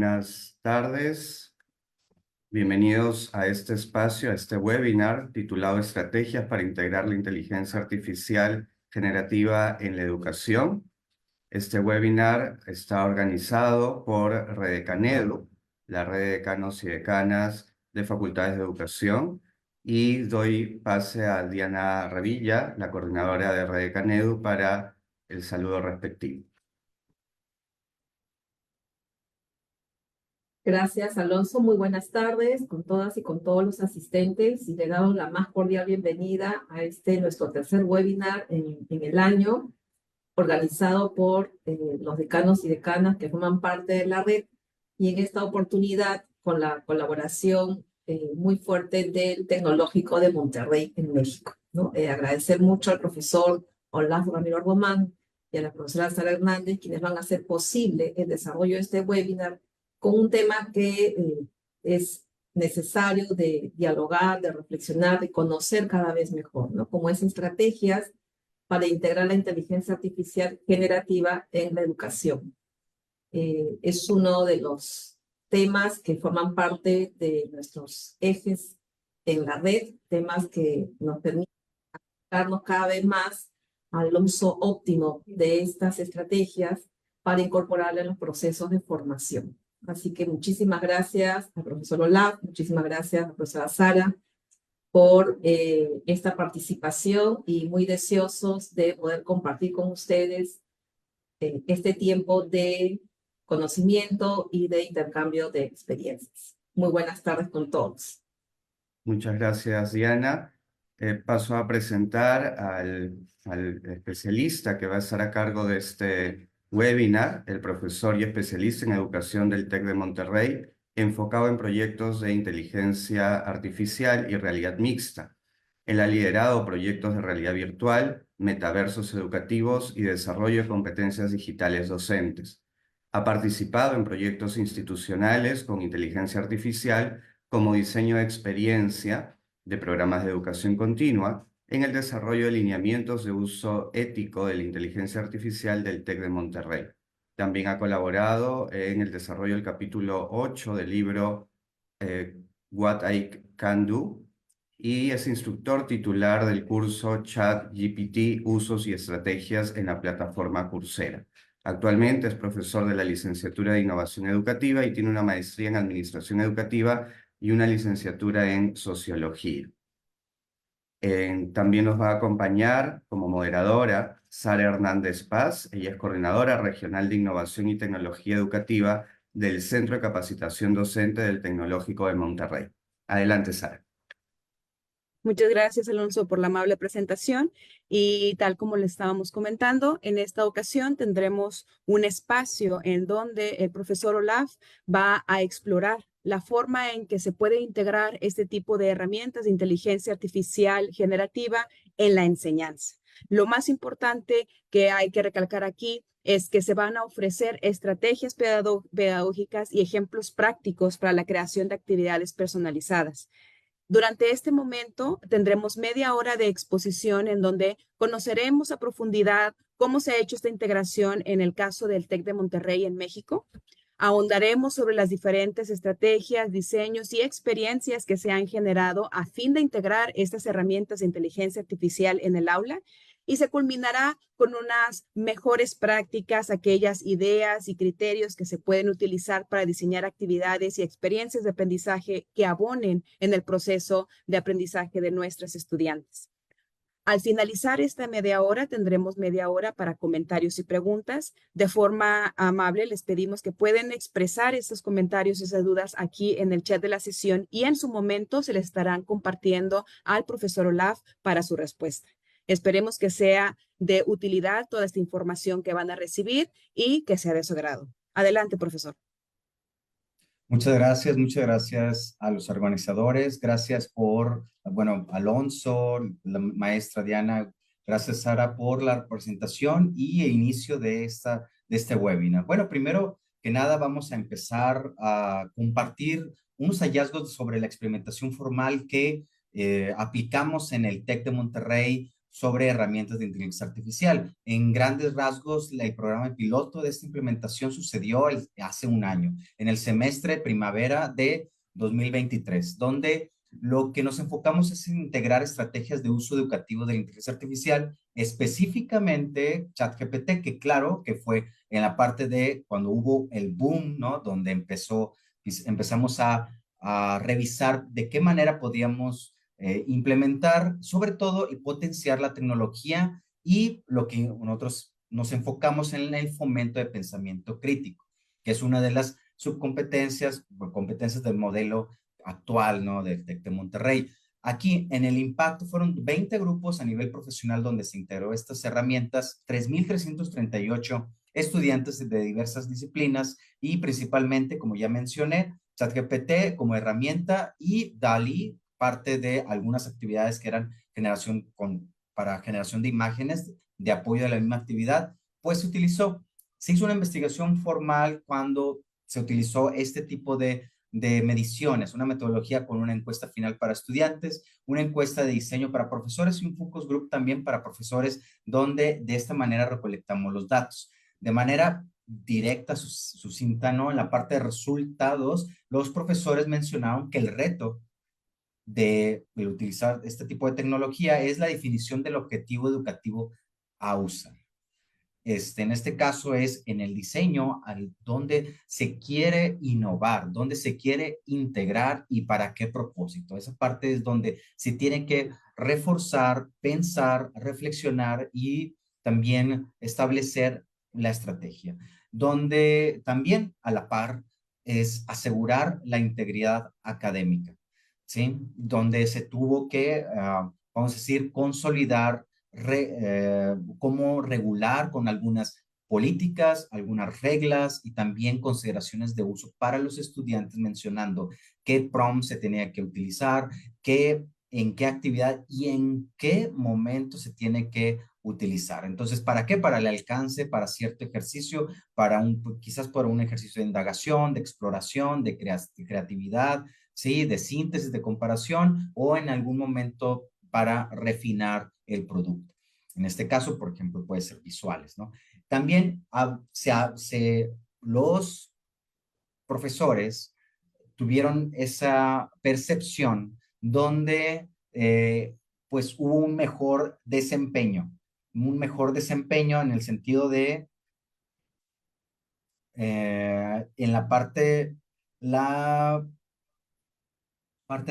buenas tardes. Bienvenidos a este espacio, a este webinar titulado Estrategias para integrar la inteligencia artificial generativa en la educación. Este webinar está organizado por Redecanedu, la red de decanos y decanas de facultades de educación, y doy pase a Diana Revilla, la coordinadora de Redecanedu, para el saludo respectivo. Gracias, Alonso. Muy buenas tardes con todas y con todos los asistentes, y le damos la más cordial bienvenida a nuestro tercer webinar en el año, organizado por los decanos y decanas que forman parte de la red, y en esta oportunidad con la colaboración muy fuerte del Tecnológico de Monterrey en México, ¿no? Agradecer mucho al profesor Olaf Ramiro Román y a la profesora Sara Hernández, quienes van a hacer posible el desarrollo de este webinar con un tema que es necesario de dialogar, de reflexionar, de conocer cada vez mejor, ¿no? Como es estrategias para integrar la inteligencia artificial generativa en la educación. Es uno de los temas que forman parte de nuestros ejes en la red, temas que nos permiten acercarnos cada vez más al uso óptimo de estas estrategias para incorporarlas en los procesos de formación. Así que muchísimas gracias al profesor Olaf, muchísimas gracias a la profesora Sara por esta participación, y muy deseosos de poder compartir con ustedes este tiempo de conocimiento y de intercambio de experiencias. Muy buenas tardes con todos. Muchas gracias, Diana. Paso a presentar al especialista que va a estar a cargo de este webinar, el profesor y especialista en educación del TEC de Monterrey, enfocado en proyectos de inteligencia artificial y realidad mixta. Él ha liderado proyectos de realidad virtual, metaversos educativos y desarrollo de competencias digitales docentes. Ha participado en proyectos institucionales con inteligencia artificial como diseño de experiencia de programas de educación continua en el desarrollo de lineamientos de uso ético de la inteligencia artificial del TEC de Monterrey. También ha colaborado en el desarrollo del capítulo 8 del libro What I Can Do, y es instructor titular del curso ChatGPT, Usos y Estrategias en la plataforma Coursera. Actualmente es profesor de la licenciatura de Innovación Educativa y tiene una maestría en Administración Educativa y una licenciatura en Sociología. También nos va a acompañar como moderadora Sara Hernández Paz. Ella es coordinadora regional de Innovación y Tecnología Educativa del Centro de Capacitación Docente del Tecnológico de Monterrey. Adelante, Sara. Muchas gracias, Alonso, por la amable presentación. Y tal como le estábamos comentando, en esta ocasión tendremos un espacio en donde el profesor Olaf va a explorar la forma en que se puede integrar este tipo de herramientas de inteligencia artificial generativa en la enseñanza. Lo más importante que hay que recalcar aquí es que se van a ofrecer estrategias pedagógicas y ejemplos prácticos para la creación de actividades personalizadas. Durante este momento tendremos media hora de exposición en donde conoceremos a profundidad cómo se ha hecho esta integración en el caso del TEC de Monterrey en México. Ahondaremos sobre las diferentes estrategias, diseños y experiencias que se han generado a fin de integrar estas herramientas de inteligencia artificial en el aula, y se culminará con unas mejores prácticas, aquellas ideas y criterios que se pueden utilizar para diseñar actividades y experiencias de aprendizaje que abonen en el proceso de aprendizaje de nuestros estudiantes. Al finalizar esta media hora, tendremos media hora para comentarios y preguntas. De forma amable, les pedimos que pueden expresar estos comentarios y esas dudas aquí en el chat de la sesión, y en su momento se les estarán compartiendo al profesor Olaf para su respuesta. Esperemos que sea de utilidad toda esta información que van a recibir y que sea de su agrado. Adelante, profesor. Muchas gracias a los organizadores, gracias Alonso, la maestra Diana, gracias Sara por la presentación y el inicio de este webinar. Bueno, primero que nada vamos a empezar a compartir unos hallazgos sobre la experimentación formal que aplicamos en el TEC de Monterrey sobre herramientas de inteligencia artificial. En grandes rasgos, el programa piloto de esta implementación sucedió hace un año, en el semestre primavera de 2023, donde lo que nos enfocamos es en integrar estrategias de uso educativo de la inteligencia artificial, específicamente ChatGPT, que claro, que fue en la parte de cuando hubo el boom, ¿no? Donde empezamos a revisar de qué manera podíamos implementar, sobre todo, y potenciar la tecnología y lo que nosotros nos enfocamos en el fomento de pensamiento crítico, que es una de las subcompetencias, competencias del modelo actual, ¿no? Del TEC de Monterrey. Aquí, en el impacto, fueron 20 grupos a nivel profesional donde se integró estas herramientas, 3,338 estudiantes de diversas disciplinas y principalmente, como ya mencioné, ChatGPT como herramienta y DALL-E, parte de algunas actividades que eran para generación de imágenes de apoyo de la misma actividad, pues se hizo una investigación formal cuando se utilizó este tipo de mediciones, una metodología con una encuesta final para estudiantes, una encuesta de diseño para profesores y un focus group también para profesores, donde de esta manera recolectamos los datos. De manera directa, sucinta, ¿no? En la parte de resultados, los profesores mencionaron que el reto de utilizar este tipo de tecnología es la definición del objetivo educativo a usar. En este caso es en el diseño donde se quiere innovar, donde se quiere integrar y para qué propósito. Esa parte es donde se tiene que reforzar, pensar, reflexionar y también establecer la estrategia. Donde también a la par es asegurar la integridad académica, ¿sí? Donde se tuvo que, vamos a decir, consolidar cómo regular con algunas políticas, algunas reglas y también consideraciones de uso para los estudiantes, mencionando qué prompt se tenía que utilizar, en qué actividad y en qué momento se tiene que utilizar. Entonces, ¿para qué? Para el alcance, para cierto ejercicio, quizás para un ejercicio de indagación, de exploración, de creatividad, ¿sí? De síntesis, de comparación o en algún momento para refinar el producto. En este caso, por ejemplo, puede ser visuales, ¿no? También los profesores tuvieron esa percepción donde pues hubo un mejor desempeño en el sentido de en la parte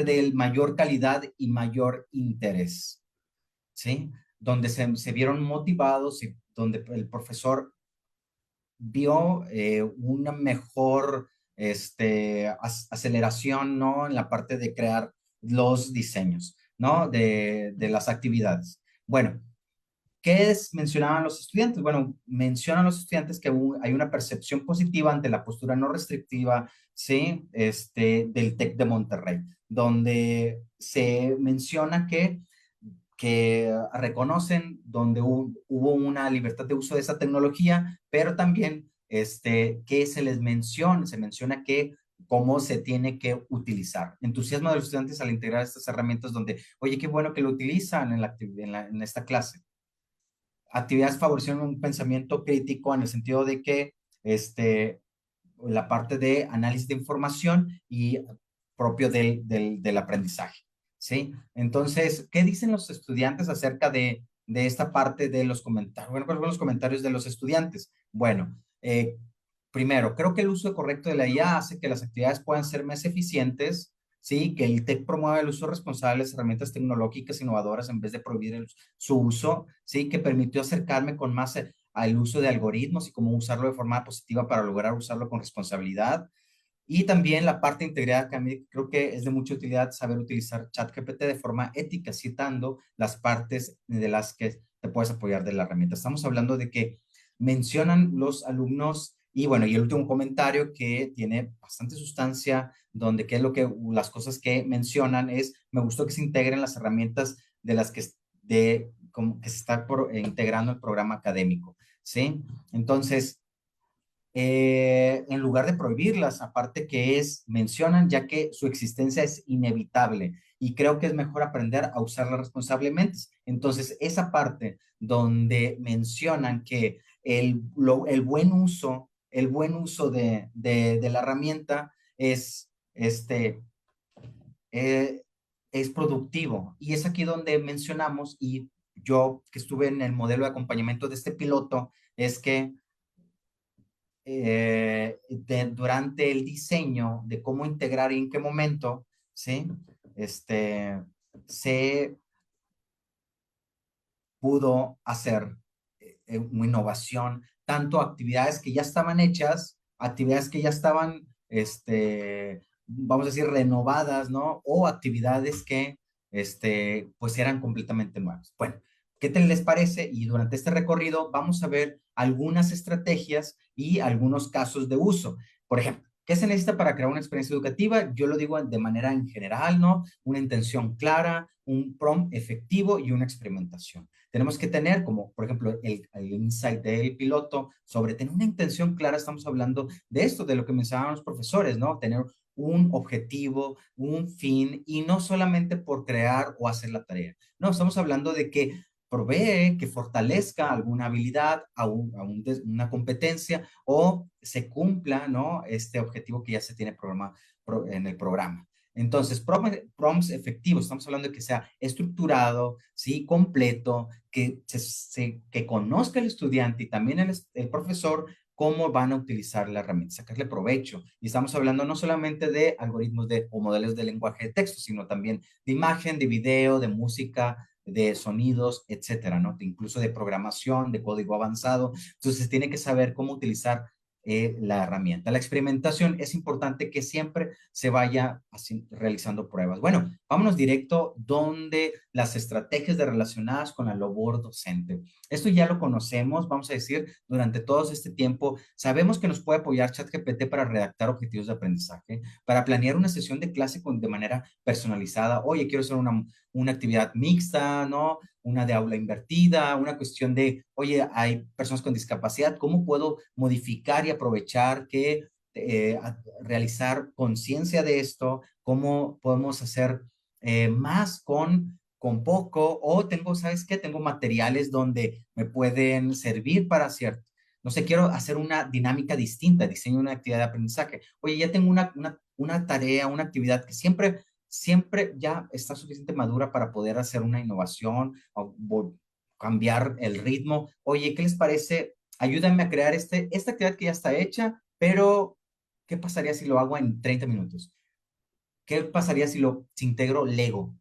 de mayor calidad y mayor interés, ¿sí? Donde se vieron motivados y donde el profesor vio una mejor aceleración, ¿no? En la parte de crear los diseños, ¿no? De las actividades. Bueno, mencionaban los estudiantes? Bueno, mencionan los estudiantes que hay una percepción positiva ante la postura no restrictiva, ¿sí? Del TEC de Monterrey, donde se menciona que reconocen donde hubo una libertad de uso de esa tecnología, pero también que se menciona que cómo se tiene que utilizar. Entusiasmo de los estudiantes al integrar estas herramientas donde, oye, qué bueno que lo utilizan en esta clase. Actividades favorecieron un pensamiento crítico en el sentido de que la parte de análisis de información y propio del aprendizaje, ¿sí? Entonces, ¿qué dicen los estudiantes acerca de esta parte de los comentarios? Bueno, ¿cuáles fueron los comentarios de los estudiantes? Bueno, primero, creo que el uso correcto de la IA hace que las actividades puedan ser más eficientes, ¿sí? Que el TEC promueve el uso responsable de las herramientas tecnológicas innovadoras en vez de prohibir su uso, ¿sí? Que permitió acercarme con más al uso de algoritmos y cómo usarlo de forma positiva para lograr usarlo con responsabilidad. Y también la parte de integridad académica, creo que es de mucha utilidad saber utilizar ChatGPT de forma ética, citando las partes de las que te puedes apoyar de la herramienta. Estamos hablando de que mencionan los alumnos y bueno, y el último comentario que tiene bastante sustancia, donde las cosas que mencionan me gustó que se integren las herramientas de las que se está integrando el programa académico, ¿sí? Entonces, en lugar de prohibirlas, aparte mencionan ya que su existencia es inevitable y creo que es mejor aprender a usarla responsablemente. Entonces, esa parte donde mencionan que el buen uso de la herramienta es, eh, es productivo. Y es aquí donde mencionamos, y yo que estuve en el modelo de acompañamiento de este piloto, es que durante el diseño de cómo integrar y en qué momento, ¿sí? Se pudo hacer una innovación, tanto actividades que ya estaban hechas, actividades que ya estaban, vamos a decir, renovadas, ¿no? O actividades que, pues eran completamente nuevas. Bueno, ¿qué te les parece? Y durante este recorrido vamos a ver algunas estrategias y algunos casos de uso. Por ejemplo, ¿qué se necesita para crear una experiencia educativa? Yo lo digo de manera en general, ¿no? Una intención clara, un prompt efectivo y una experimentación. Tenemos que tener, como por ejemplo el insight del piloto, sobre tener una intención clara. Estamos hablando de esto, de lo que mencionaban los profesores, ¿no? Tener un objetivo, un fin, y no solamente por crear o hacer la tarea. No, estamos hablando de que provee, que fortalezca alguna habilidad, una competencia, o se cumpla, ¿no? Este objetivo que ya se tiene en el programa. Entonces, prompts efectivos, estamos hablando de que sea estructurado, ¿sí? Completo, que conozca el estudiante y también el profesor cómo van a utilizar la herramienta, sacarle provecho. Y estamos hablando no solamente de algoritmos o modelos de lenguaje de texto, sino también de imagen, de video, de música, de sonidos, etcétera, ¿no? Incluso de programación, de código avanzado. Entonces, tiene que saber cómo utilizar la herramienta. La experimentación es importante que siempre se vaya realizando pruebas. Bueno, vámonos directo donde las estrategias relacionadas con la labor docente. Esto ya lo conocemos, vamos a decir, durante todo este tiempo. Sabemos que nos puede apoyar ChatGPT para redactar objetivos de aprendizaje, para planear una sesión de clase de manera personalizada. Oye, quiero hacer una actividad mixta, ¿no? Una de aula invertida, una cuestión de, oye, hay personas con discapacidad, ¿cómo puedo modificar y aprovechar que realizar conciencia de esto? ¿Cómo podemos hacer más con poco? O tengo, ¿sabes qué? Tengo materiales donde me pueden servir para hacer, no sé, quiero hacer una dinámica distinta, diseño una actividad de aprendizaje. Oye, ya tengo una tarea, una actividad que siempre ya está suficiente madura para poder hacer una innovación o cambiar el ritmo. Oye, ¿qué les parece? Ayúdenme a crear esta actividad que ya está hecha, pero ¿qué pasaría si lo hago en 30 minutos? ¿Qué pasaría si integro Lego?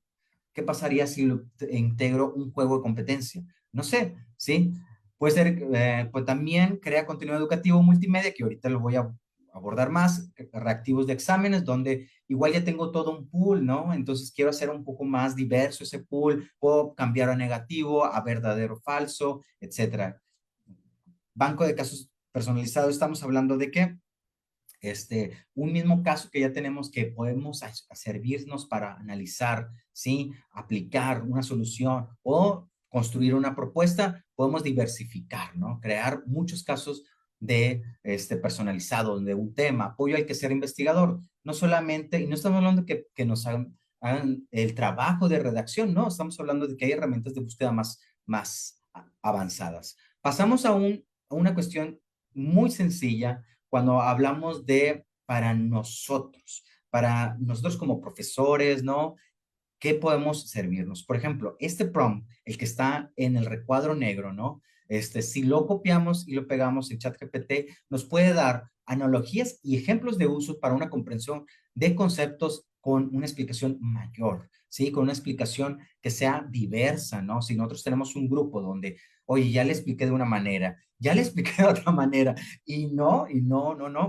¿Qué pasaría si integro un juego de competencia? No sé, ¿sí? Puede ser, pues también crea contenido educativo multimedia, que ahorita lo voy a abordar más, reactivos de exámenes, donde igual ya tengo todo un pool, ¿no? Entonces quiero hacer un poco más diverso ese pool, puedo cambiar a negativo, a verdadero, falso, etcétera. Banco de casos personalizado, estamos hablando de que un mismo caso que ya tenemos que podemos servirnos para analizar, ¿sí? Aplicar una solución o construir una propuesta, podemos diversificar, ¿no? Crear muchos casos de personalizados de un tema, apoyo al que ser investigador, no solamente, y no estamos hablando que nos hagan el trabajo de redacción, no, estamos hablando de que hay herramientas de búsqueda más avanzadas. Pasamos a una cuestión muy sencilla cuando hablamos de para nosotros como profesores, ¿no? ¿Qué podemos servirnos? Por ejemplo, este prompt, el que está en el recuadro negro, ¿no? Si lo copiamos y lo pegamos en ChatGPT, nos puede dar analogías y ejemplos de uso para una comprensión de conceptos con una explicación mayor, ¿sí? Con una explicación que sea diversa, ¿no? Si nosotros tenemos un grupo donde, oye, ya le expliqué de una manera, ya le expliqué de otra manera, no,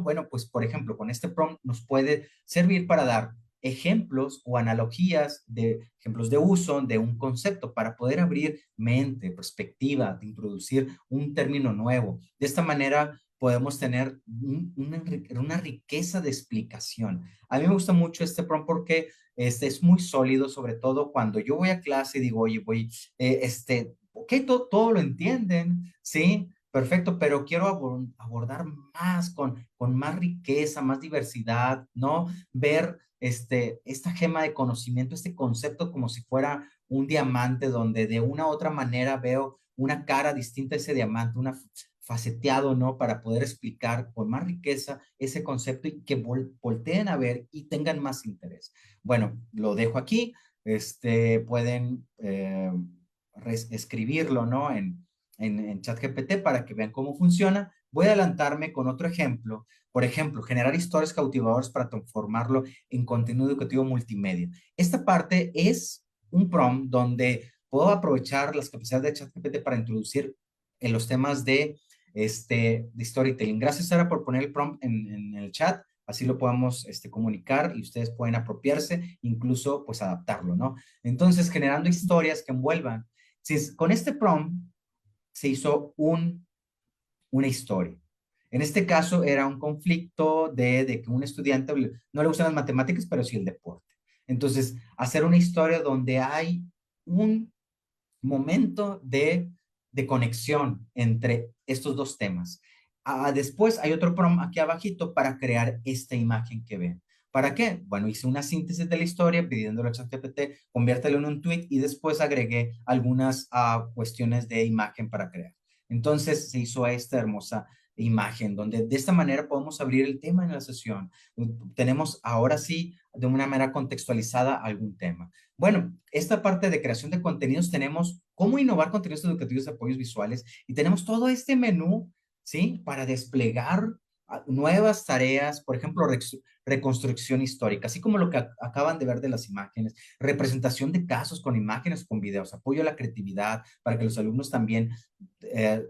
bueno, pues por ejemplo, con este prompt nos puede servir para dar ejemplos o analogías de ejemplos de uso de un concepto para poder abrir mente, perspectiva, de introducir un término nuevo. De esta manera podemos tener una riqueza de explicación. A mí me gusta mucho este prompt porque es muy sólido, sobre todo cuando yo voy a clase y digo, oye, ok, todo lo entienden, ¿sí? Perfecto, pero quiero abordar más con más riqueza, más diversidad, ¿no? Ver esta gema de conocimiento, este concepto como si fuera un diamante, donde de una u otra manera veo una cara distinta a ese diamante, una faceteado, ¿no? Para poder explicar con más riqueza ese concepto y que volteen a ver y tengan más interés. Bueno, lo dejo aquí. Pueden escribirlo, ¿no? En ChatGPT para que vean cómo funciona. Voy a adelantarme con otro ejemplo. Por ejemplo, generar historias cautivadoras para transformarlo en contenido educativo multimedia. Esta parte es un prompt donde puedo aprovechar las capacidades de ChatGPT para introducir en los temas de storytelling. Gracias, Sara, por poner el prompt en el chat. Así lo podemos comunicar y ustedes pueden apropiarse, incluso pues adaptarlo, ¿no? Entonces, generando historias que envuelvan. Con este prompt se hizo una historia. En este caso era un conflicto de que un estudiante no le gustan las matemáticas, pero sí el deporte. Entonces, hacer una historia donde hay un momento de conexión entre estos dos temas. Después hay otro prompt aquí abajito para crear esta imagen que ven. ¿Para qué? Bueno, hice una síntesis de la historia pidiéndole a ChatGPT, conviértelo en un tweet y después agregué algunas cuestiones de imagen para crear. Entonces se hizo esta hermosa imagen donde de esta manera podemos abrir el tema en la sesión. Tenemos ahora sí de una manera contextualizada algún tema. Bueno, esta parte de creación de contenidos tenemos cómo innovar contenidos educativos de apoyos visuales y tenemos todo este menú, ¿sí? Para desplegar nuevas tareas, por ejemplo, reconstrucción histórica, así como lo que acaban de ver de las imágenes, representación de casos con imágenes, con videos, apoyo a la creatividad para que los alumnos también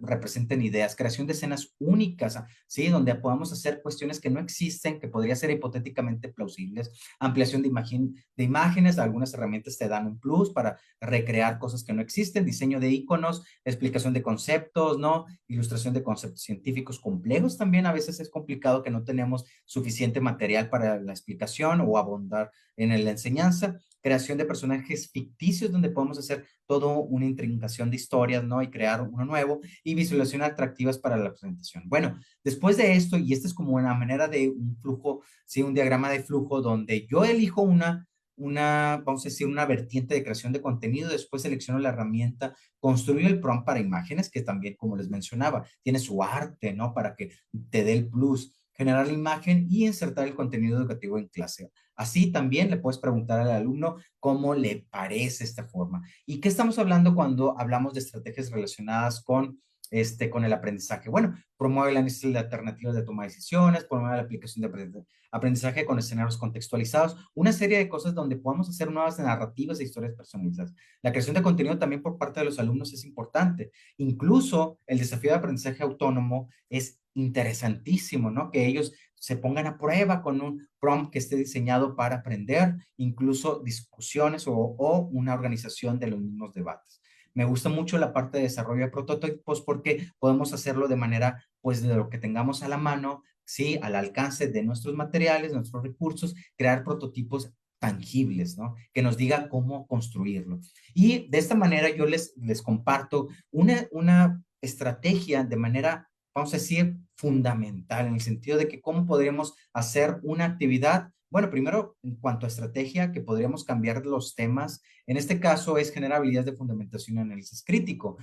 representen ideas, creación de escenas únicas, ¿sí? Donde podamos hacer cuestiones que no existen, que podrían ser hipotéticamente plausibles, ampliación de imágenes, algunas herramientas te dan un plus para recrear cosas que no existen, diseño de iconos, explicación de conceptos, ¿no? Ilustración de conceptos científicos complejos también a veces es complicado que no tenemos suficiente material para la explicación o abundar en la enseñanza, creación de personajes ficticios donde podemos hacer toda una intrincación de historias, ¿no? Y crear uno nuevo y visualizaciones atractivas para la presentación. Bueno, después de esto, y esta es como una manera de un flujo, ¿sí? Un diagrama de flujo donde yo elijo vamos a decir, una vertiente de creación de contenido, después selecciono la herramienta, construyo el prompt para imágenes, que también, como les mencionaba, tiene su arte, ¿no? Para que te dé el plus, generar la imagen y insertar el contenido educativo en clase. Así también le puedes preguntar al alumno cómo le parece esta forma. ¿Y qué estamos hablando cuando hablamos de estrategias relacionadas con el aprendizaje? Bueno, promueve el análisis de alternativas de toma de decisiones, promueve la aplicación de aprendizaje con escenarios contextualizados, una serie de cosas donde podamos hacer nuevas narrativas e historias personalizadas. La creación de contenido también por parte de los alumnos es importante. Incluso el desafío de aprendizaje autónomo es interesantísimo, ¿no? Que ellos se pongan a prueba con un prompt que esté diseñado para aprender, incluso discusiones o una organización de los mismos debates. Me gusta mucho la parte de desarrollo de prototipos porque podemos hacerlo de manera, pues, de lo que tengamos a la mano, ¿sí? Al alcance de nuestros materiales, nuestros recursos, crear prototipos tangibles, ¿no? Que nos diga cómo construirlo. Y de esta manera yo les comparto una estrategia de manera, vamos a decir, fundamental, en el sentido de que cómo podríamos hacer una actividad. Bueno, primero, en cuanto a estrategia, que podríamos cambiar los temas. En este caso es generar habilidades de fundamentación y análisis crítico.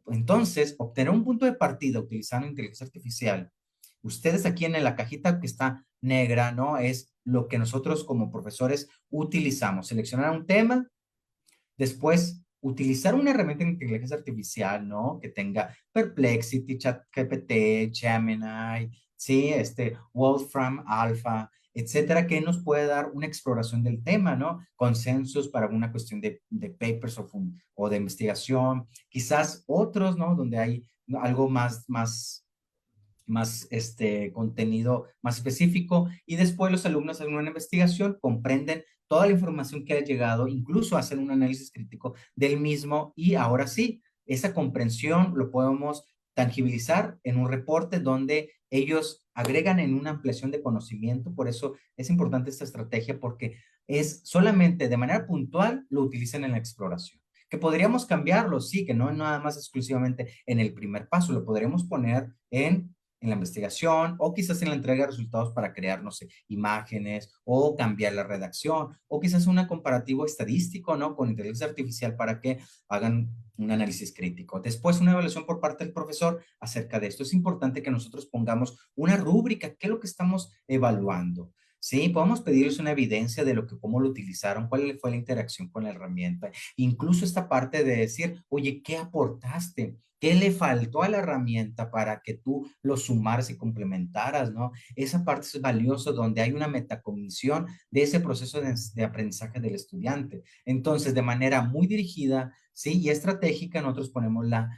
Entonces, obtener un punto de partida utilizando inteligencia artificial. Ustedes aquí en la cajita que está negra, ¿no? Es lo que nosotros como profesores utilizamos. Seleccionar un tema, después utilizar una herramienta de inteligencia artificial, ¿no? Que tenga Perplexity, ChatGPT, Gemini, ¿sí? Wolfram Alpha, etcétera, que nos puede dar una exploración del tema, ¿no? Consensos para alguna cuestión de papers o de investigación, quizás otros, ¿no? Donde hay algo más contenido más específico y después los alumnos hacen una investigación, comprenden toda la información que ha llegado, incluso hacen un análisis crítico del mismo y ahora sí, esa comprensión lo podemos tangibilizar en un reporte donde ellos agregan en una ampliación de conocimiento, por eso es importante esta estrategia porque es solamente de manera puntual lo utilizan en la exploración. Que podríamos cambiarlo, sí, que no nada más exclusivamente en el primer paso, lo podríamos poner en en la investigación o quizás en la entrega de resultados para crear, no sé, imágenes o cambiar la redacción o quizás un comparativo estadístico, ¿no? Con inteligencia artificial para que hagan un análisis crítico. Después, una evaluación por parte del profesor acerca de esto. Es importante que nosotros pongamos una rúbrica, qué es lo que estamos evaluando. Sí, podemos pedirles una evidencia de cómo lo utilizaron, cuál fue la interacción con la herramienta. Incluso esta parte de decir, oye, ¿qué aportaste? ¿Qué le faltó a la herramienta para que tú lo sumaras y complementaras, ¿no? Esa parte es valiosa donde hay una metacognición de ese proceso de aprendizaje del estudiante. Entonces, de manera muy dirigida, ¿sí? Y estratégica, nosotros ponemos la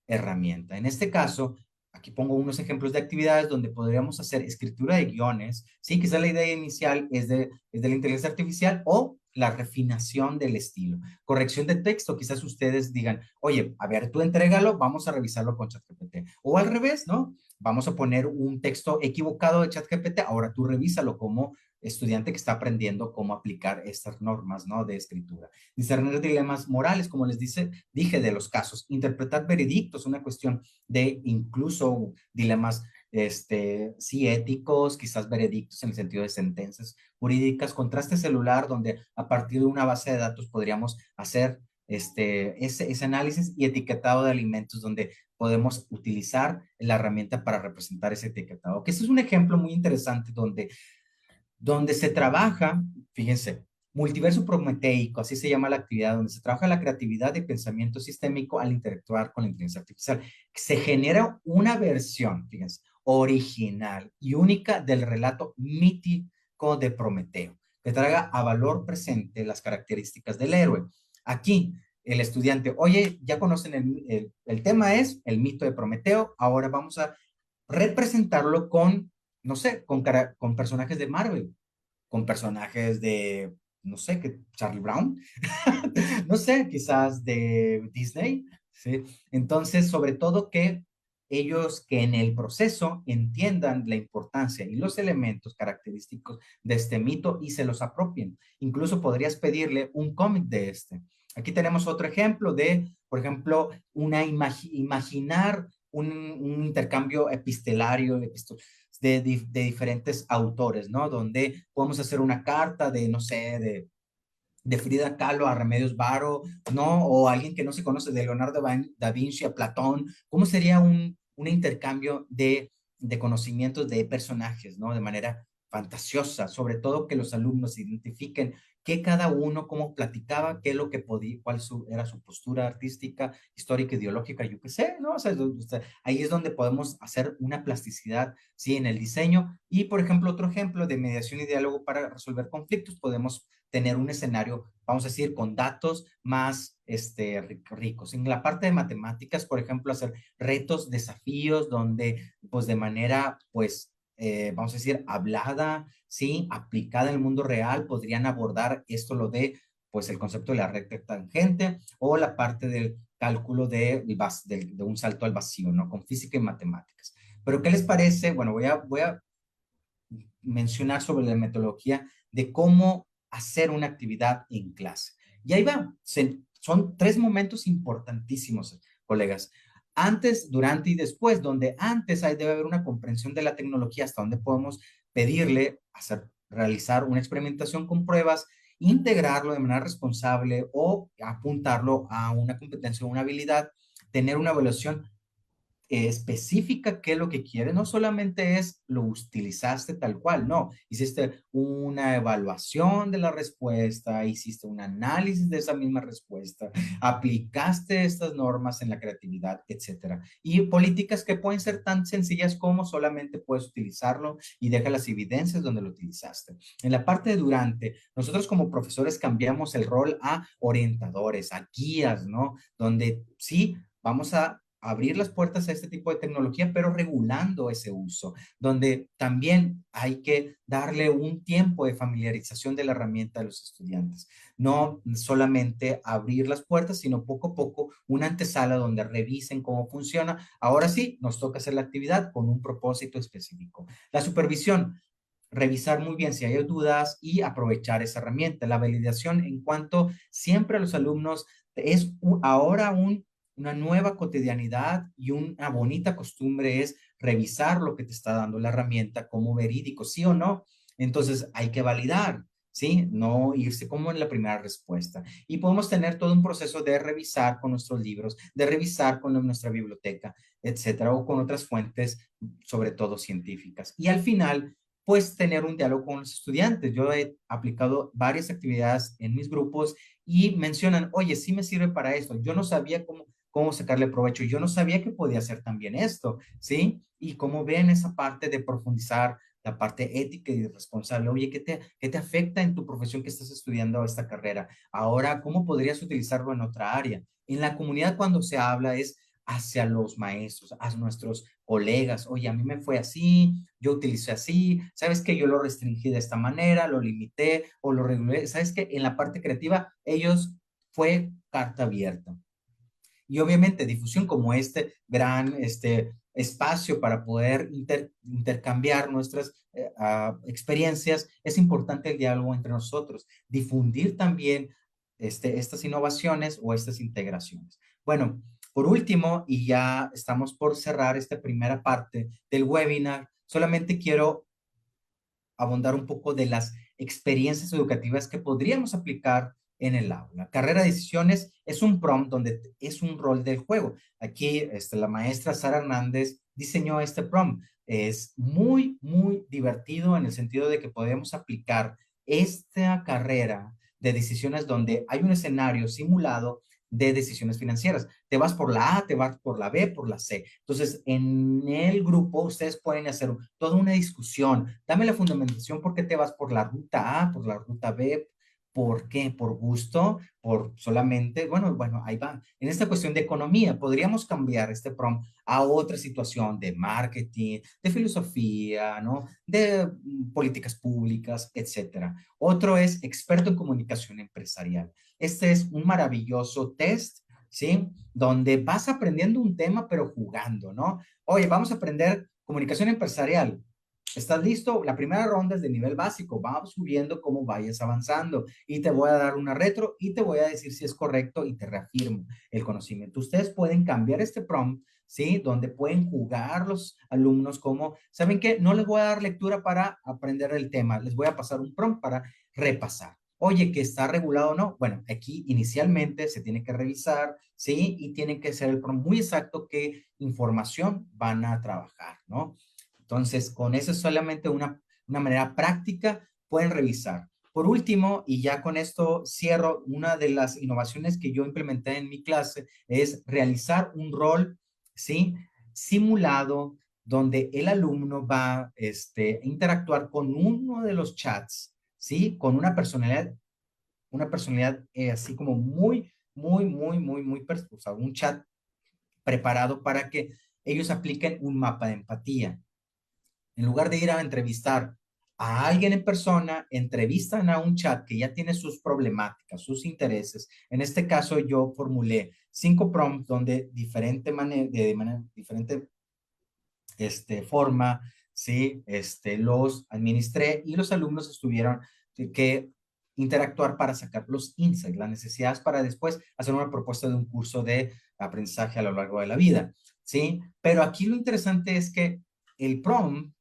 herramienta. En este caso, aquí pongo unos ejemplos de actividades donde podríamos hacer escritura de guiones, ¿sí? Quizá la idea inicial es de la inteligencia artificial o la refinación del estilo. Corrección de texto, quizás ustedes digan, oye, a ver, tú entrégalo, vamos a revisarlo con ChatGPT. O al revés, ¿no? Vamos a poner un texto equivocado de ChatGPT, ahora tú revísalo como estudiante que está aprendiendo cómo aplicar estas normas, ¿no? De escritura. Discernir dilemas morales, como les dije de los casos. Interpretar veredictos, una cuestión de incluso dilemas sí éticos, quizás veredictos en el sentido de sentencias jurídicas, contraste celular, donde a partir de una base de datos podríamos hacer ese análisis, y etiquetado de alimentos, donde podemos utilizar la herramienta para representar ese etiquetado. Que este es un ejemplo muy interesante donde se trabaja, fíjense, multiverso prometeico, así se llama la actividad, donde se trabaja la creatividad y pensamiento sistémico al interactuar con la inteligencia artificial. Se genera una versión, fíjense, original y única del relato mítico de Prometeo, que traiga a valor presente las características del héroe. Aquí, el estudiante, oye, ya conocen el tema es el mito de Prometeo, ahora vamos a representarlo con, no sé, con personajes de Marvel, con personajes de, no sé, que Charlie Brown, no sé, quizás de Disney, ¿sí? Entonces, sobre todo que ellos que en el proceso entiendan la importancia y los elementos característicos de este mito y se los apropien. Incluso podrías pedirle un cómic de este. Aquí tenemos otro ejemplo de, por ejemplo, imaginar un intercambio epistolario de diferentes autores, ¿no? Donde podemos hacer una carta de, no sé, de Frida Kahlo a Remedios Varo, ¿no? O alguien que no se conoce, de Leonardo da Vinci a Platón. ¿Cómo sería un intercambio de conocimientos de personajes, ¿no? De manera fantasiosa, sobre todo que los alumnos identifiquen que cada uno, cómo platicaba, qué es lo que podía, era su postura artística, histórica, ideológica, yo qué sé, ¿no? O sea, ahí es donde podemos hacer una plasticidad, sí, en el diseño. Y, por ejemplo, otro ejemplo de mediación y diálogo para resolver conflictos, podemos tener un escenario, vamos a decir, con datos más ricos. En la parte de matemáticas, por ejemplo, hacer retos, desafíos, donde, pues, de manera, pues, vamos a decir, hablada, ¿sí? Aplicada en el mundo real, podrían abordar esto, lo de, pues, el concepto de la recta tangente o la parte del cálculo de un salto al vacío, ¿no? Con física y matemáticas. Pero, ¿qué les parece? Bueno, voy a mencionar sobre la metodología de cómo hacer una actividad en clase. Y ahí va, son 3 momentos importantísimos, colegas. Antes, durante y después, donde antes debe haber una comprensión de la tecnología, hasta donde podemos pedirle realizar una experimentación con pruebas, integrarlo de manera responsable o apuntarlo a una competencia o una habilidad, tener una evaluación específica qué es lo que quiere, no solamente es lo utilizaste tal cual, no, hiciste una evaluación de la respuesta, hiciste un análisis de esa misma respuesta, aplicaste estas normas en la creatividad, etcétera. Y políticas que pueden ser tan sencillas como solamente puedes utilizarlo y deja las evidencias donde lo utilizaste. En la parte de durante, nosotros como profesores cambiamos el rol a orientadores, a guías, ¿no? Donde sí, vamos a abrir las puertas a este tipo de tecnología, pero regulando ese uso, donde también hay que darle un tiempo de familiarización de la herramienta a los estudiantes. No solamente abrir las puertas, sino poco a poco una antesala donde revisen cómo funciona. Ahora sí, nos toca hacer la actividad con un propósito específico. La supervisión, revisar muy bien si hay dudas y aprovechar esa herramienta. La validación en cuanto siempre a los alumnos es ahora una nueva cotidianidad y una bonita costumbre es revisar lo que te está dando la herramienta como verídico, sí o no. Entonces hay que validar, ¿sí? No irse como en la primera respuesta. Y podemos tener todo un proceso de revisar con nuestros libros, de revisar con nuestra biblioteca, etcétera, o con otras fuentes, sobre todo científicas. Y al final, pues tener un diálogo con los estudiantes. Yo he aplicado varias actividades en mis grupos y mencionan, oye, sí me sirve para esto. Yo no sabía cómo sacarle provecho. Yo no sabía que podía hacer también esto, ¿sí? Y cómo ven esa parte de profundizar la parte ética y responsable. Oye, ¿qué te afecta en tu profesión que estás estudiando esta carrera? Ahora, ¿cómo podrías utilizarlo en otra área? En la comunidad cuando se habla es hacia los maestros, hacia nuestros colegas. Oye, a mí me fue así, yo utilicé así, sabes que yo lo restringí de esta manera, lo limité o lo regulé. Sabes que en la parte creativa ellos fue carta abierta. Y obviamente difusión como este gran espacio para poder intercambiar nuestras experiencias, es importante el diálogo entre nosotros, difundir también estas innovaciones o estas integraciones. Bueno, por último, y ya estamos por cerrar esta primera parte del webinar, solamente quiero abundar un poco de las experiencias educativas que podríamos aplicar en el aula. Carrera de decisiones es un prompt donde es un rol del juego. Aquí la maestra Sara Hernández diseñó este prompt. Es muy, muy divertido en el sentido de que podemos aplicar esta carrera de decisiones donde hay un escenario simulado de decisiones financieras. Te vas por la A, te vas por la B, por la C. Entonces, en el grupo ustedes pueden hacer toda una discusión. Dame la fundamentación por qué te vas por la ruta A, por la ruta B. ¿Por qué? ¿Por gusto? ¿Por solamente? Bueno, ahí va. En esta cuestión de economía, podríamos cambiar este prompt a otra situación de marketing, de filosofía, ¿no? De políticas públicas, etcétera. Otro es experto en comunicación empresarial. Este es un maravilloso test, ¿sí? Donde vas aprendiendo un tema, pero jugando, ¿no? Oye, vamos a aprender comunicación empresarial. ¿Estás listo? La primera ronda es de nivel básico. Vamos subiendo cómo vayas avanzando. Y te voy a dar una retro y te voy a decir si es correcto y te reafirmo el conocimiento. Ustedes pueden cambiar este prompt, ¿sí? Donde pueden jugar los alumnos como, ¿saben qué? No les voy a dar lectura para aprender el tema. Les voy a pasar un prompt para repasar. Oye, que está regulado o no. Bueno, aquí inicialmente se tiene que revisar, ¿sí? Y tiene que ser el prompt muy exacto qué información van a trabajar, ¿no? Entonces, con eso es solamente una manera práctica, pueden revisar. Por último, y ya con esto cierro, una de las innovaciones que yo implementé en mi clase es realizar un rol, ¿sí? Simulado, donde el alumno va a interactuar con uno de los chats, ¿sí? Con una personalidad así como muy, muy, muy, muy, muy, o sea, un chat preparado para que ellos apliquen un mapa de empatía. En lugar de ir a entrevistar a alguien en persona, entrevistan a un chat que ya tiene sus problemáticas, sus intereses. En este caso, yo formulé 5 prompts donde de manera diferente forma, ¿sí? Los administré y los alumnos estuvieron que interactuar para sacar los insights, las necesidades para después hacer una propuesta de un curso de aprendizaje a lo largo de la vida, ¿sí? Pero aquí lo interesante es que el prompt,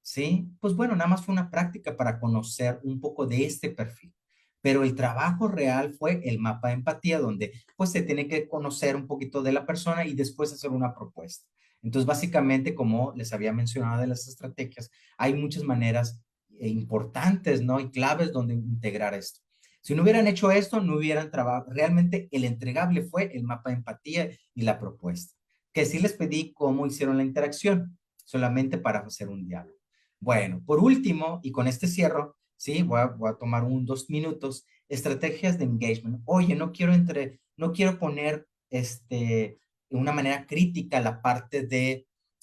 ¿sí? Pues bueno, nada más fue una práctica para conocer un poco de este perfil. Pero el trabajo real fue el mapa de empatía, donde pues se tiene que conocer un poquito de la persona y después hacer una propuesta. Entonces, básicamente, como les había mencionado de las estrategias, hay muchas maneras importantes, ¿no? Y claves donde integrar esto. Si no hubieran hecho esto, no hubieran trabajado. Realmente el entregable fue el mapa de empatía y la propuesta. Que sí les pedí cómo hicieron la interacción, solamente para hacer un diálogo. Bueno, por último, y con este cierro, sí, voy a tomar 2 minutos, estrategias de engagement. Oye, no quiero poner de una manera crítica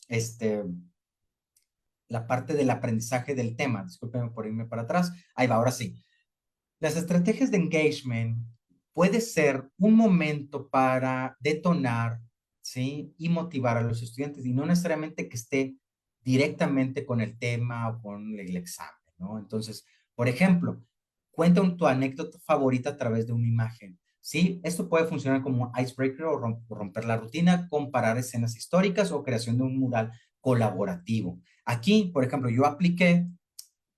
este, la parte del aprendizaje del tema. Discúlpenme por irme para atrás. Ahí va, ahora sí. Las estrategias de engagement puede ser un momento para detonar, ¿sí? Y motivar a los estudiantes y no necesariamente que esté directamente con el tema o con el examen, ¿no? Entonces, por ejemplo, cuenta tu anécdota favorita a través de una imagen. ¿sí? Esto puede funcionar como icebreaker o romper la rutina, comparar escenas históricas o creación de un mural colaborativo. Aquí, por ejemplo, yo apliqué,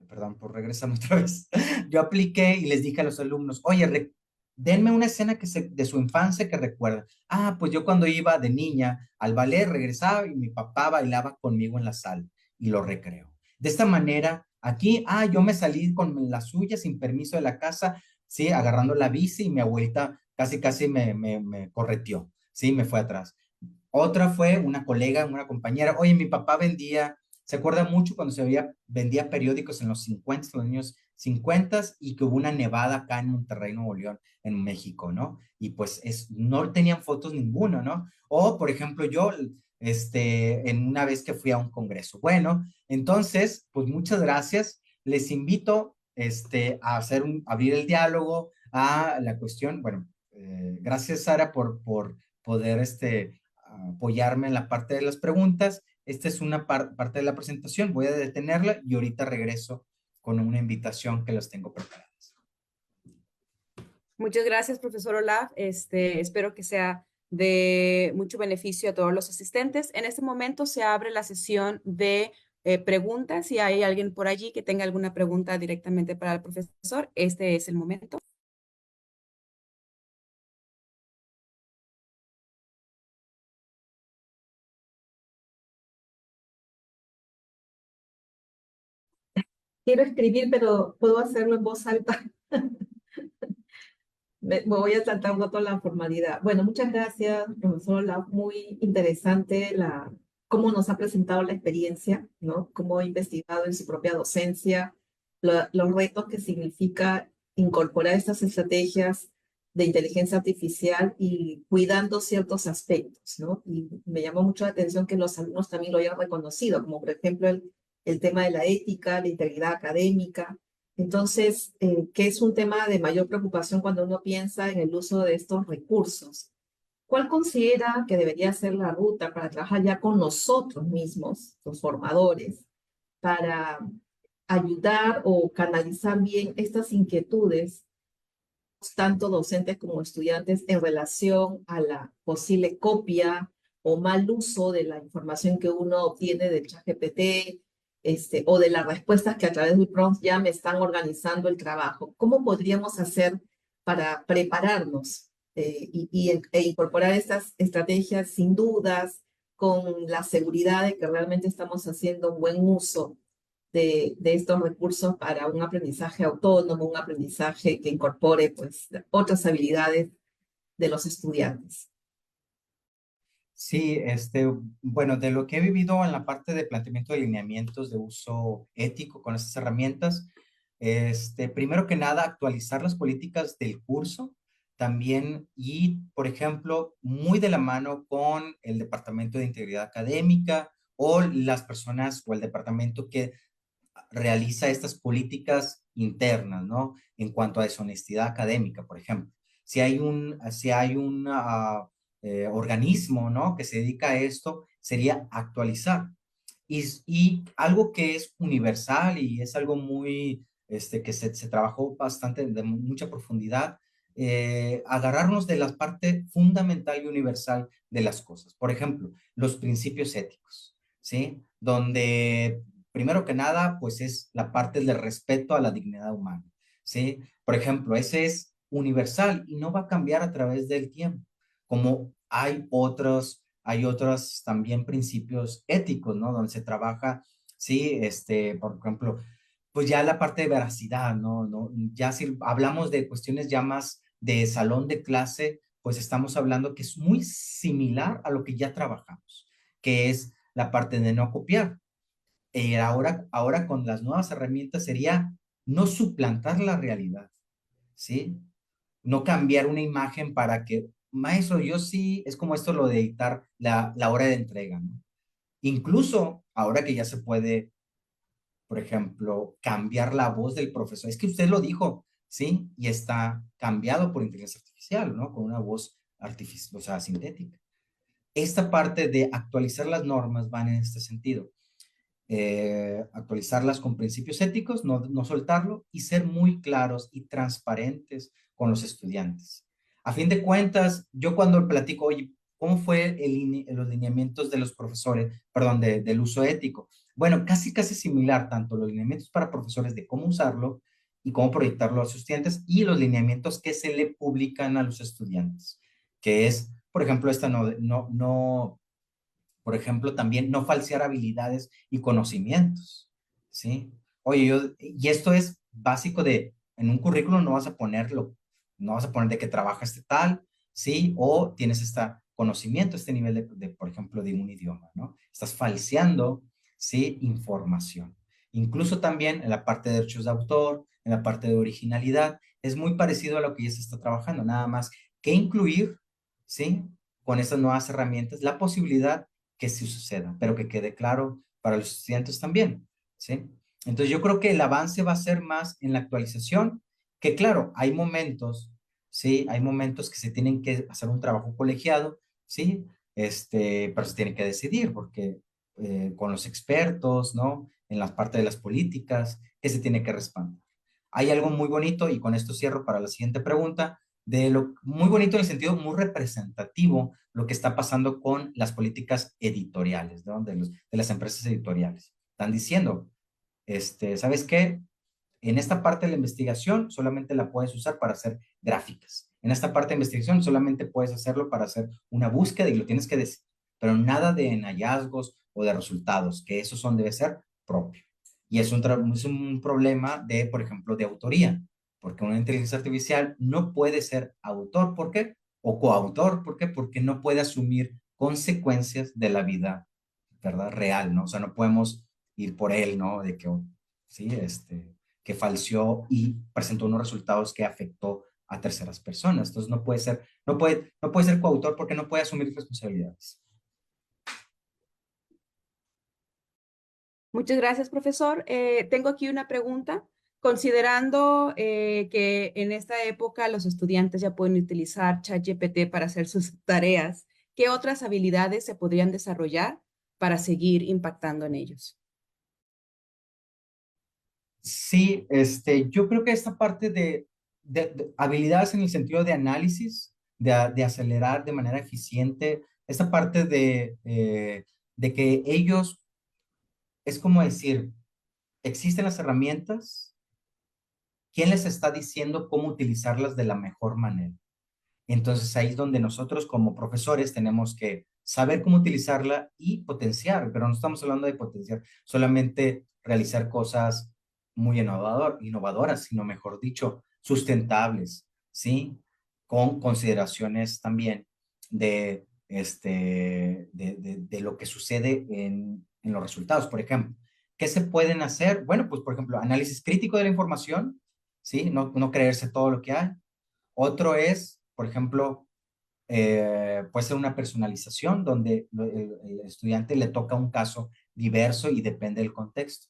perdón por regresarme otra vez, yo apliqué y les dije a los alumnos, oye, denme una escena de su infancia que recuerden. Ah, pues yo cuando iba de niña al ballet regresaba y mi papá bailaba conmigo en la sala y lo recreo. De esta manera, aquí, yo me salí con la suya sin permiso de la casa, sí, agarrando la bici y mi abuelita casi me correteó, sí, me fue atrás. Otra fue una colega, una compañera, oye, mi papá vendía, se acuerda mucho cuando vendía periódicos en los 50, los años 50 y que hubo una nevada acá en Monterrey, Nuevo León, en México, ¿no? Y pues no tenían fotos ninguno, ¿no? O, por ejemplo, yo, en una vez que fui a un congreso. Bueno, entonces, pues muchas gracias. Les invito, a abrir el diálogo a la cuestión. Bueno, gracias, Sara, por poder, apoyarme en la parte de las preguntas. Esta es una parte de la presentación. Voy a detenerla y ahorita regreso con una invitación que las tengo preparadas. Muchas gracias, profesor Olaf. Espero que sea de mucho beneficio a todos los asistentes. En este momento se abre la sesión de preguntas. Si hay alguien por allí que tenga alguna pregunta directamente para el profesor, este es el momento. Quiero escribir, pero puedo hacerlo en voz alta. Me voy a saltar toda la formalidad. Bueno, muchas gracias, profesor Olaf. Muy interesante cómo nos ha presentado la experiencia, ¿no? Cómo ha investigado en su propia docencia, los retos que significa incorporar estas estrategias de inteligencia artificial y cuidando ciertos aspectos, ¿no? Y me llamó mucho la atención que los alumnos también lo hayan reconocido, como por ejemplo el tema de la ética, la integridad académica. Entonces, que es un tema de mayor preocupación cuando uno piensa en el uso de estos recursos. ¿Cuál considera que debería ser la ruta para trabajar ya con nosotros mismos, los formadores, para ayudar o canalizar bien estas inquietudes, tanto docentes como estudiantes, en relación a la posible copia o mal uso de la información que uno obtiene del ChatGPT, o de las respuestas que a través del prompt ya me están organizando el trabajo? ¿Cómo podríamos hacer para prepararnos e incorporar estas estrategias sin dudas, con la seguridad de que realmente estamos haciendo un buen uso de estos recursos para un aprendizaje autónomo, un aprendizaje que incorpore pues otras habilidades de los estudiantes? Sí, bueno, de lo que he vivido en la parte de planteamiento de lineamientos de uso ético con estas herramientas, primero que nada, actualizar las políticas del curso también y, por ejemplo, muy de la mano con el Departamento de Integridad Académica o las personas o el departamento que realiza estas políticas internas, ¿no? En cuanto a deshonestidad académica, por ejemplo. Si hay un organismo, ¿no? Que se dedica a esto, sería actualizar. Y algo que es universal y es algo muy, que se trabajó bastante de mucha profundidad, agarrarnos de la parte fundamental y universal de las cosas. Por ejemplo, los principios éticos, ¿sí? Donde, primero que nada, pues es la parte del respeto a la dignidad humana, ¿sí? Por ejemplo, ese es universal y no va a cambiar a través del tiempo, como hay otros también principios éticos, ¿no? Donde se trabaja, sí, por ejemplo, pues ya la parte de veracidad, ¿no? ¿No? Ya si hablamos de cuestiones ya más de salón de clase, pues estamos hablando que es muy similar a lo que ya trabajamos, que es la parte de no copiar. Ahora con las nuevas herramientas sería no suplantar la realidad, ¿sí? No cambiar una imagen para que, maestro, yo sí, es como esto lo de dictar la hora de entrega, ¿no? Incluso ahora que ya se puede, por ejemplo, cambiar la voz del profesor. Es que usted lo dijo, ¿sí? Y está cambiado por inteligencia artificial, ¿no? Con una voz artificial, o sea, sintética. Esta parte de actualizar las normas van en este sentido. Actualizarlas con principios éticos, no soltarlo y ser muy claros y transparentes con los estudiantes. A fin de cuentas, yo cuando platico, oye, ¿cómo fue los lineamientos de los profesores, perdón, del uso ético? Bueno, casi similar, tanto los lineamientos para profesores de cómo usarlo y cómo proyectarlo a los estudiantes y los lineamientos que se le publican a los estudiantes, que es, por ejemplo, por ejemplo, también no falsear habilidades y conocimientos, ¿sí? Oye, y esto es básico en un currículum no vas a poner de que trabajas de tal, ¿sí? O tienes este conocimiento, este nivel por ejemplo, de un idioma, ¿no? Estás falseando, ¿sí? Información. Incluso también en la parte de derechos de autor, en la parte de originalidad, es muy parecido a lo que ya se está trabajando, nada más que incluir, ¿sí? Con estas nuevas herramientas, la posibilidad que sí suceda, pero que quede claro para los estudiantes también, ¿sí? Entonces yo creo que el avance va a ser más en la actualización, que claro, hay momentos, ¿sí? Hay momentos que se tienen que hacer un trabajo colegiado, ¿sí? Pero se tiene que decidir porque con los expertos, ¿no? En la parte de las políticas, que se tiene que respaldar. Hay algo muy bonito, y con esto cierro para la siguiente pregunta, muy bonito en el sentido muy representativo lo que está pasando con las políticas editoriales, ¿no? De las empresas editoriales. Están diciendo, ¿sabes qué? En esta parte de la investigación solamente la puedes usar para hacer gráficas. En esta parte de investigación solamente puedes hacerlo para hacer una búsqueda y lo tienes que decir, pero nada de en hallazgos o de resultados, que esos debe ser propio. Y es un problema de, por ejemplo, de autoría, porque una inteligencia artificial no puede ser autor, ¿por qué? O coautor, ¿por qué? Porque no puede asumir consecuencias de la vida, ¿verdad? Real, ¿no? O sea, no podemos ir por él, ¿no? De que, sí, que falseó y presentó unos resultados que afectó a terceras personas. Entonces no puede ser coautor porque no puede asumir responsabilidades. Muchas gracias, profesor. Tengo aquí una pregunta. Considerando que en esta época los estudiantes ya pueden utilizar ChatGPT para hacer sus tareas, ¿qué otras habilidades se podrían desarrollar para seguir impactando en ellos? Sí, yo creo que esta parte de habilidades en el sentido de análisis, de acelerar de manera eficiente, esta parte de que ellos, es como decir, existen las herramientas, ¿quién les está diciendo cómo utilizarlas de la mejor manera? Entonces ahí es donde nosotros como profesores tenemos que saber cómo utilizarla y potenciar, pero no estamos hablando de potenciar, solamente realizar cosas muy innovadoras, sino mejor dicho, sustentables, ¿sí? Con consideraciones también de lo que sucede en los resultados. Por ejemplo, ¿qué se pueden hacer? Bueno, pues por ejemplo, análisis crítico de la información, ¿sí? No creerse todo lo que hay. Otro es, por ejemplo, puede ser una personalización donde el estudiante le toca un caso diverso y depende del contexto.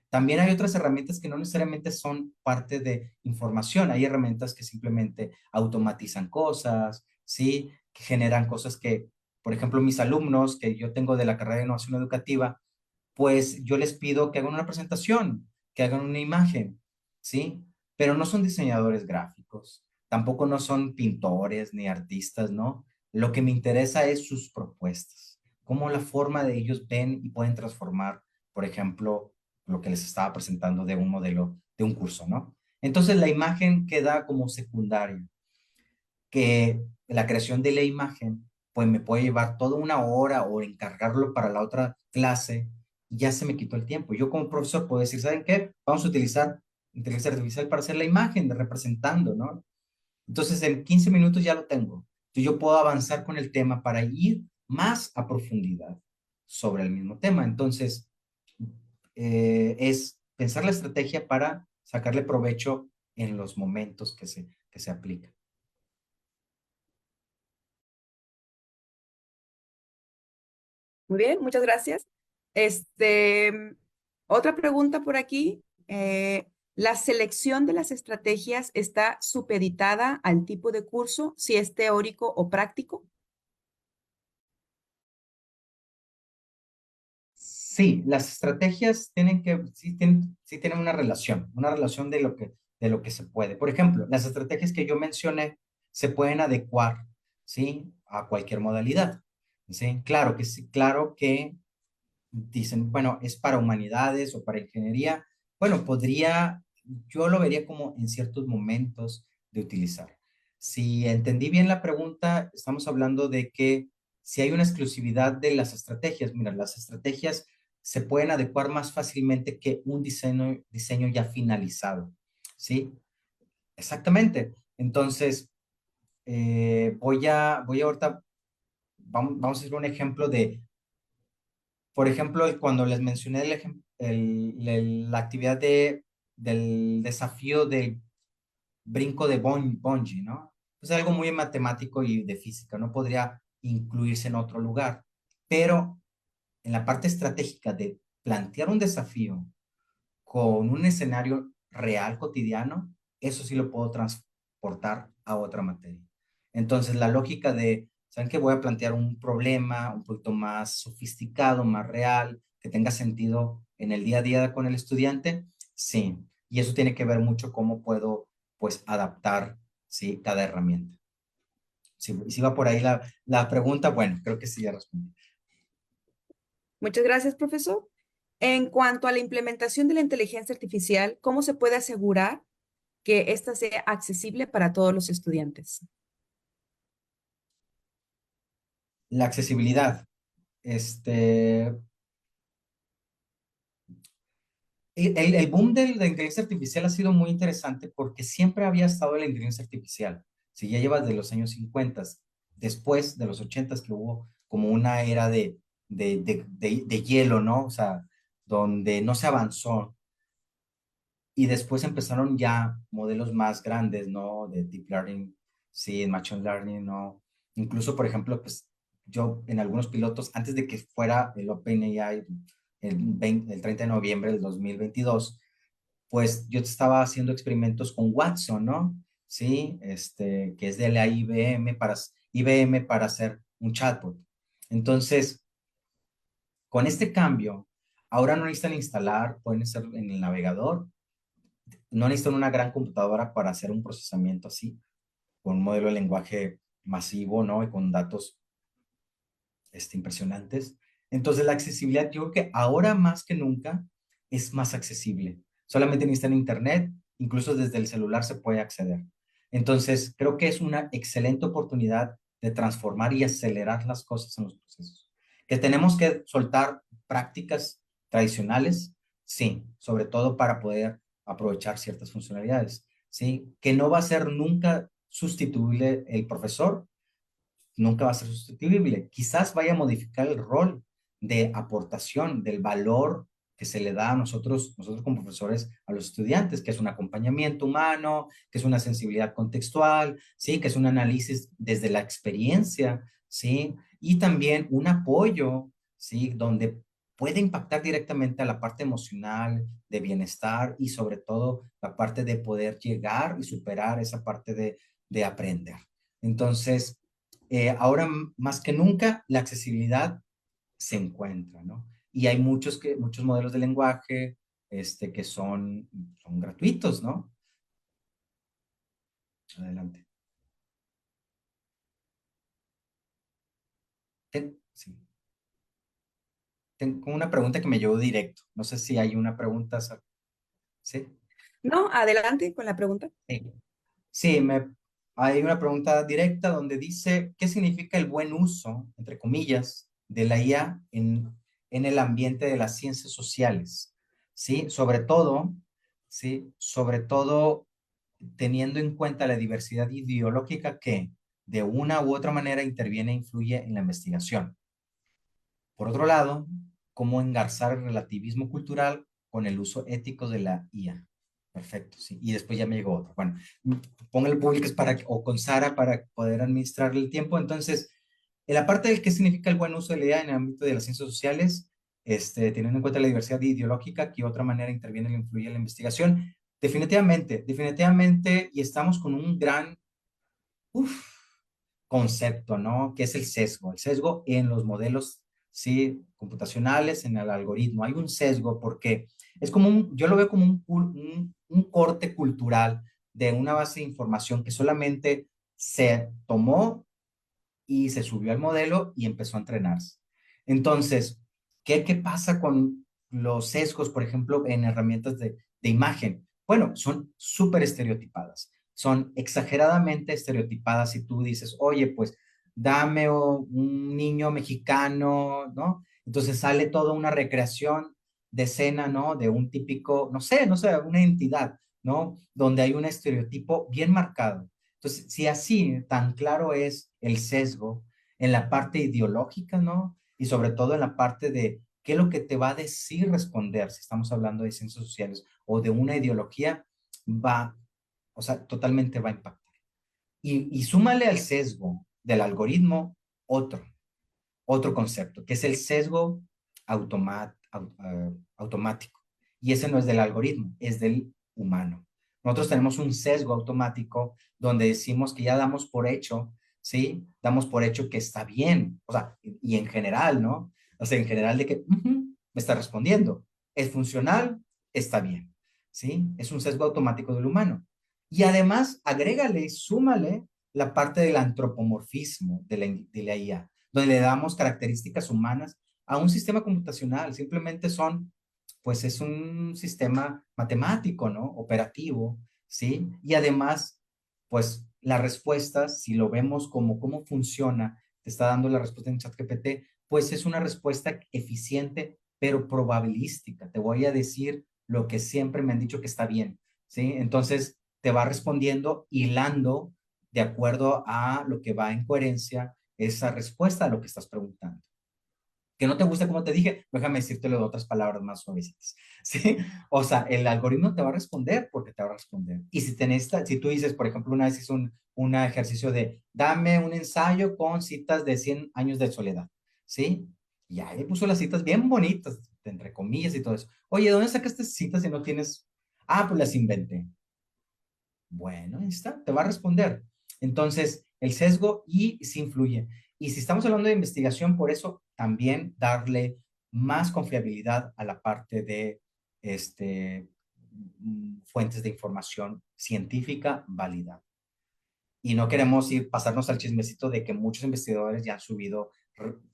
También hay otras herramientas que no necesariamente son parte de información. Hay herramientas que simplemente automatizan cosas, ¿sí? Que generan cosas que, por ejemplo, mis alumnos que yo tengo de la carrera de innovación educativa, pues yo les pido que hagan una presentación, que hagan una imagen, ¿sí? Pero no son diseñadores gráficos, tampoco no son pintores ni artistas, ¿no? Lo que me interesa es sus propuestas, cómo la forma de ellos ven y pueden transformar, por ejemplo, lo que les estaba presentando de un modelo, de un curso, ¿no? Entonces la imagen queda como secundaria, que la creación de la imagen, pues me puede llevar toda una hora o encargarlo para la otra clase y ya se me quitó el tiempo. Yo como profesor puedo decir, ¿saben qué? Vamos a utilizar inteligencia artificial para hacer la imagen de representando, ¿no? Entonces en 15 minutos ya lo tengo. Entonces yo puedo avanzar con el tema para ir más a profundidad sobre el mismo tema. Entonces es pensar la estrategia para sacarle provecho en los momentos que se aplica. Muy bien, muchas gracias. Este, otra pregunta por aquí. ¿La selección de las estrategias está supeditada al tipo de curso, si es teórico o práctico? Sí, las estrategias sí tienen una relación de lo que se puede. Por ejemplo, las estrategias que yo mencioné se pueden adecuar, ¿sí? A cualquier modalidad, ¿sí? Claro que sí, claro que dicen, bueno, es para humanidades o para ingeniería. Bueno, yo lo vería como en ciertos momentos de utilizar. Si entendí bien la pregunta, estamos hablando de que si hay una exclusividad de las estrategias, mira, las estrategias se pueden adecuar más fácilmente que un diseño ya finalizado, ¿sí? Exactamente. Entonces, voy a ahorita, vamos a hacer un ejemplo de, por ejemplo, cuando les mencioné la actividad del desafío del brinco de bungee, ¿no? Es algo muy matemático y de física, no podría incluirse en otro lugar. Pero en la parte estratégica de plantear un desafío con un escenario real, cotidiano, eso sí lo puedo transportar a otra materia. Entonces, la lógica de, ¿saben qué? Voy a plantear un problema un poquito más sofisticado, más real, que tenga sentido en el día a día con el estudiante, sí. Y eso tiene que ver mucho cómo puedo, pues, adaptar, sí, cada herramienta. Si va por ahí la pregunta, bueno, creo que sí ya respondí. Muchas gracias, profesor. En cuanto a la implementación de la inteligencia artificial, ¿cómo se puede asegurar que ésta sea accesible para todos los estudiantes? La accesibilidad. El boom de la inteligencia artificial ha sido muy interesante porque siempre había estado la inteligencia artificial. Si ya llevas de los años 50, después de los 80 que hubo como una era de hielo, ¿no? O sea, donde no se avanzó. Y después empezaron ya modelos más grandes, ¿no? De deep learning, sí, machine learning, ¿no? Incluso, por ejemplo, pues yo en algunos pilotos, antes de que fuera el OpenAI el 30 de noviembre del 2022, pues yo estaba haciendo experimentos con Watson, ¿no? Sí, que es de la IBM para hacer un chatbot. Entonces, con este cambio, ahora no necesitan instalar, pueden hacer en el navegador, no necesitan una gran computadora para hacer un procesamiento así, con un modelo de lenguaje masivo, ¿no? Y con datos impresionantes. Entonces, la accesibilidad, yo creo que ahora más que nunca es más accesible. Solamente necesitan internet, incluso desde el celular se puede acceder. Entonces, creo que es una excelente oportunidad de transformar y acelerar las cosas en los procesos. Que tenemos que soltar prácticas tradicionales, sí, sobre todo para poder aprovechar ciertas funcionalidades, sí, que no va a ser nunca sustituible el profesor, nunca va a ser sustituible. Quizás vaya a modificar el rol de aportación, del valor que se le da a nosotros como profesores, a los estudiantes, que es un acompañamiento humano, que es una sensibilidad contextual, ¿sí? Que es un análisis desde la experiencia, ¿sí? Y también un apoyo, ¿sí? Donde puede impactar directamente a la parte emocional, de bienestar y sobre todo la parte de poder llegar y superar esa parte de aprender. Entonces, ahora más que nunca la accesibilidad se encuentra, ¿no? Y hay muchos modelos de lenguaje que son gratuitos, ¿no? Adelante. Sí. Tengo una pregunta que me llevó directo. No sé si hay una pregunta. ¿Sí? No, adelante con la pregunta. Sí. Sí, hay una pregunta directa donde dice, ¿qué significa el buen uso, entre comillas, de la IA en el ambiente de las ciencias sociales? ¿Sí? ¿Sí? Sobre todo teniendo en cuenta la diversidad ideológica que de una u otra manera interviene e influye en la investigación. Por otro lado, cómo engarzar el relativismo cultural con el uso ético de la IA. Perfecto, sí. Y después ya me llegó otro. Bueno, póngale públicas o con Sara para poder administrarle el tiempo. Entonces, en la parte del qué significa el buen uso de la IA en el ámbito de las ciencias sociales, teniendo en cuenta la diversidad ideológica, que otra manera interviene e influye en la investigación, definitivamente, y estamos con un gran concepto, ¿no? Que es el sesgo en los modelos, sí, computacionales, en el algoritmo. Hay un sesgo porque es como yo lo veo como un corte cultural de una base de información que solamente se tomó y se subió al modelo y empezó a entrenarse. Entonces, ¿qué pasa con los sesgos, por ejemplo, en herramientas de imagen? Bueno, son súper estereotipadas, son exageradamente estereotipadas. Si tú dices, oye, pues dame un niño mexicano, ¿no? Entonces sale toda una recreación de escena, ¿no? De un típico, no sé, una entidad, ¿no? Donde hay un estereotipo bien marcado. Entonces, si así tan claro es el sesgo en la parte ideológica, ¿no? Y sobre todo en la parte de qué es lo que te va a decir responder, si estamos hablando de ciencias sociales o de una ideología, va, o sea, totalmente va a impactar. Y súmale al sesgo del algoritmo otro concepto, que es el sesgo automático. Y ese no es del algoritmo, es del humano. Nosotros tenemos un sesgo automático donde decimos que ya damos por hecho, ¿sí? Damos por hecho que está bien, o sea, y en general, ¿no? O sea, en general de que me está respondiendo, es funcional, está bien, ¿sí? Es un sesgo automático del humano. Y además, agrégale, súmale la parte del antropomorfismo de la IA, donde le damos características humanas a un sistema computacional. Simplemente pues es un sistema matemático, ¿no? Operativo, ¿sí? Y además, pues las respuestas, si lo vemos como cómo funciona, te está dando la respuesta en ChatGPT, pues es una respuesta eficiente, pero probabilística. Te voy a decir lo que siempre me han dicho que está bien, ¿sí? Entonces, te va respondiendo hilando de acuerdo a lo que va en coherencia esa respuesta a lo que estás preguntando. Que no te gusta como te dije, déjame decírtelo de otras palabras más suavecitas, ¿sí? O sea, el algoritmo te va a responder porque te va a responder. Y si tú dices, por ejemplo, una vez hice un ejercicio de, dame un ensayo con citas de 100 años de soledad, ¿sí? Y ahí puso las citas bien bonitas, entre comillas y todo eso. Oye, ¿dónde sacaste citas si no tienes? Ah, pues las inventé. Bueno, ahí está, te va a responder. Entonces, el sesgo y sí influye. Y si estamos hablando de investigación, por eso también darle más confiabilidad a la parte de fuentes de información científica válida. Y no queremos pasarnos al chismecito de que muchos investigadores ya han subido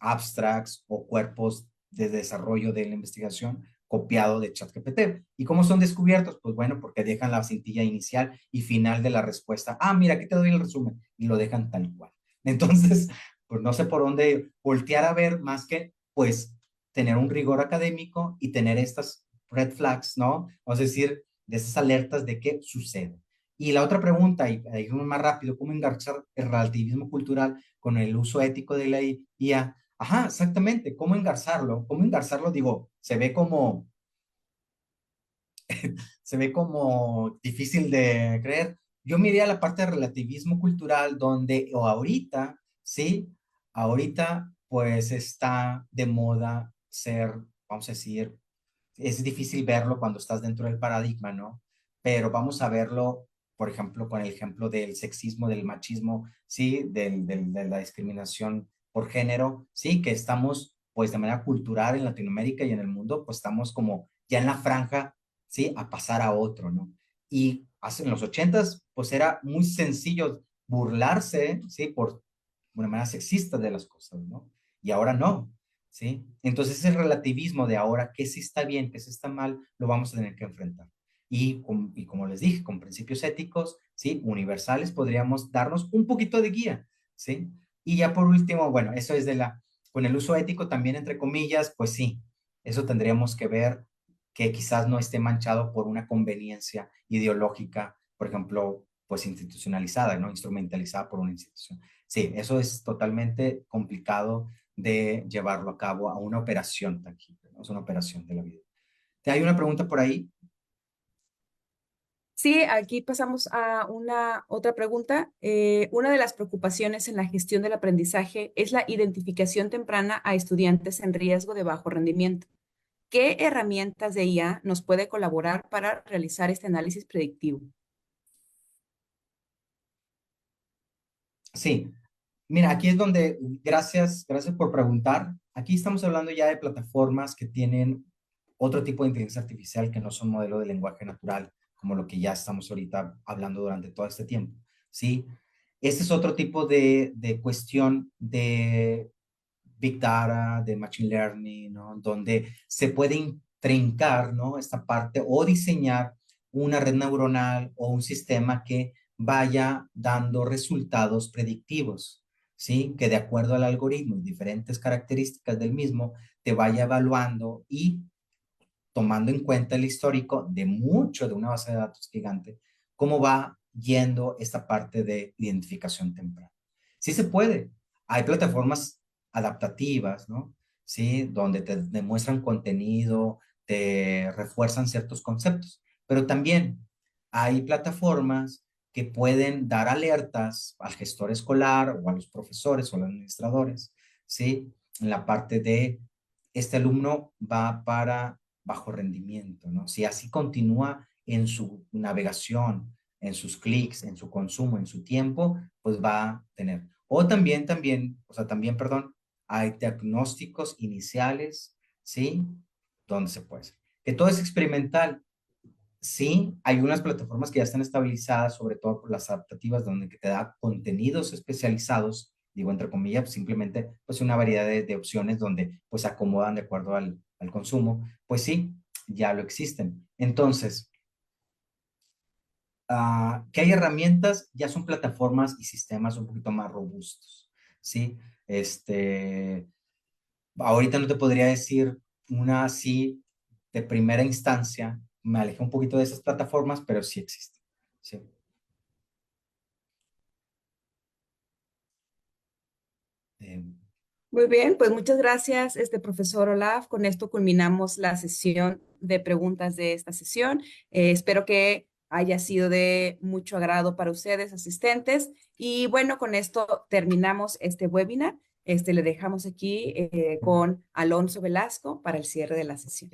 abstracts o cuerpos de desarrollo de la investigación copiado de ChatGPT. ¿Y cómo son descubiertos? Pues bueno, porque dejan la cintilla inicial y final de la respuesta. Ah, mira, aquí te doy el resumen. Y lo dejan tal cual. Entonces, pues no sé por dónde voltear a ver más que, pues, tener un rigor académico y tener estas red flags, ¿no? Vamos a decir, de esas alertas de qué sucede. Y la otra pregunta, y más rápido, ¿cómo engarzar el relativismo cultural con el uso ético de la IA? Ajá, exactamente, ¿cómo engarzarlo? ¿Cómo engarzarlo? Digo, se ve como difícil de creer. Yo miré a la parte de relativismo cultural donde, o ahorita, ¿sí? Ahorita, pues está de moda ser, vamos a decir, es difícil verlo cuando estás dentro del paradigma, ¿no? Pero vamos a verlo, por ejemplo, con el ejemplo del sexismo, del machismo, ¿sí? De la discriminación por género, ¿sí? Que estamos, pues, de manera cultural en Latinoamérica y en el mundo, pues, estamos como ya en la franja, ¿sí? A pasar a otro, ¿no? Y en los 80s, pues, era muy sencillo burlarse, ¿sí? Por una manera sexista de las cosas, ¿no? Y ahora no, ¿sí? Entonces ese relativismo de ahora, qué sí está bien, qué sí está mal, lo vamos a tener que enfrentar. Y como les dije, con principios éticos, ¿sí? Universales, podríamos darnos un poquito de guía, ¿sí? Y ya por último, bueno, eso es con el uso ético también, entre comillas, pues sí, eso tendríamos que ver que quizás no esté manchado por una conveniencia ideológica, por ejemplo, pues institucionalizada, ¿no? Instrumentalizada por una institución. Sí, eso es totalmente complicado de llevarlo a cabo a una operación tangible, ¿no? Es una operación de la vida. ¿Te hay una pregunta por ahí? Sí, aquí pasamos a una otra pregunta. Una de las preocupaciones en la gestión del aprendizaje es la identificación temprana a estudiantes en riesgo de bajo rendimiento. ¿Qué herramientas de IA nos puede colaborar para realizar este análisis predictivo? Sí, mira, aquí es donde, gracias por preguntar. Aquí estamos hablando ya de plataformas que tienen otro tipo de inteligencia artificial que no son modelo de lenguaje natural, como lo que ya estamos ahorita hablando durante todo este tiempo, ¿sí? Este es otro tipo de cuestión de Big Data, de Machine Learning, ¿no? Donde se puede intrincar, ¿no? Esta parte o diseñar una red neuronal o un sistema que vaya dando resultados predictivos, ¿sí? Que de acuerdo al algoritmo y diferentes características del mismo, te vaya evaluando y tomando en cuenta el histórico de mucho de una base de datos gigante, cómo va yendo esta parte de identificación temprana. Sí se puede. Hay plataformas adaptativas, ¿no? Sí, donde te demuestran contenido, te refuerzan ciertos conceptos, pero también hay plataformas que pueden dar alertas al gestor escolar o a los profesores o a los administradores, ¿sí? En la parte de este alumno va para bajo rendimiento, ¿no? Si así continúa en su navegación, en sus clics, en su consumo, en su tiempo, pues va a tener. O también, perdón, hay diagnósticos iniciales, ¿sí? Donde se puede hacer. Que todo es experimental. Sí, hay unas plataformas que ya están estabilizadas, sobre todo por las adaptativas, donde que te da contenidos especializados, digo entre comillas, pues simplemente pues una variedad de opciones donde pues se acomodan de acuerdo al consumo. Pues sí, ya lo existen. Entonces, que hay herramientas, ya son plataformas y sistemas un poquito más robustos, ¿sí? Ahorita no te podría decir una así de primera instancia, me alejé un poquito de esas plataformas, pero sí existen, ¿sí? Eh, Muy bien, pues muchas gracias, profesor Olaf. Con esto culminamos la sesión de preguntas de esta sesión. Espero que haya sido de mucho agrado para ustedes, asistentes. Y bueno, con esto terminamos este webinar. Le dejamos aquí con Alonso Velasco para el cierre de la sesión.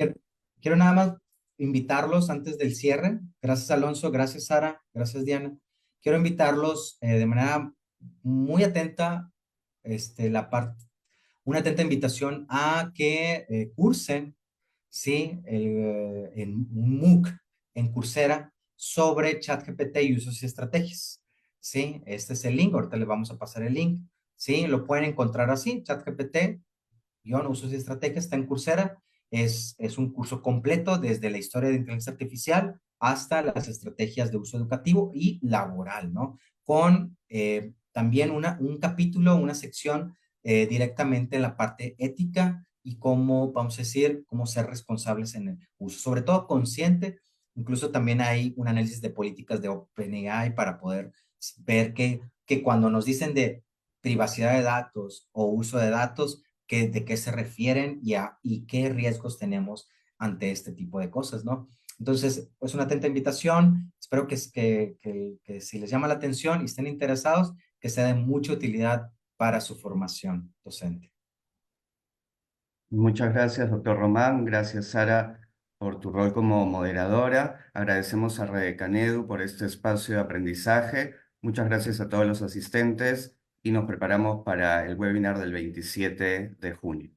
quiero nada más invitarlos antes del cierre. Gracias, Alonso. Gracias, Sara. Gracias, Diana. Quiero invitarlos de manera muy atenta, una atenta invitación a que cursen, ¿sí? En un MOOC en Coursera sobre ChatGPT y usos y estrategias, ¿sí? Este es el link, ahorita les vamos a pasar el link, ¿sí? Lo pueden encontrar así, ChatGPT, usos y estrategias, está en Coursera, es un curso completo desde la historia de inteligencia artificial hasta las estrategias de uso educativo y laboral, ¿no? Con también un capítulo, una sección directamente en la parte ética y cómo, vamos a decir, cómo ser responsables en el uso, sobre todo consciente. Incluso también hay un análisis de políticas de OpenAI para poder ver que cuando nos dicen de privacidad de datos o uso de datos, de qué se refieren y qué riesgos tenemos ante este tipo de cosas, ¿no? Entonces, pues una atenta invitación. Espero que si les llama la atención y estén interesados, que sea de mucha utilidad para su formación docente. Muchas gracias, doctor Román. Gracias, Sara, por tu rol como moderadora. Agradecemos a Redecanedu por este espacio de aprendizaje. Muchas gracias a todos los asistentes y nos preparamos para el webinar del 27 de junio.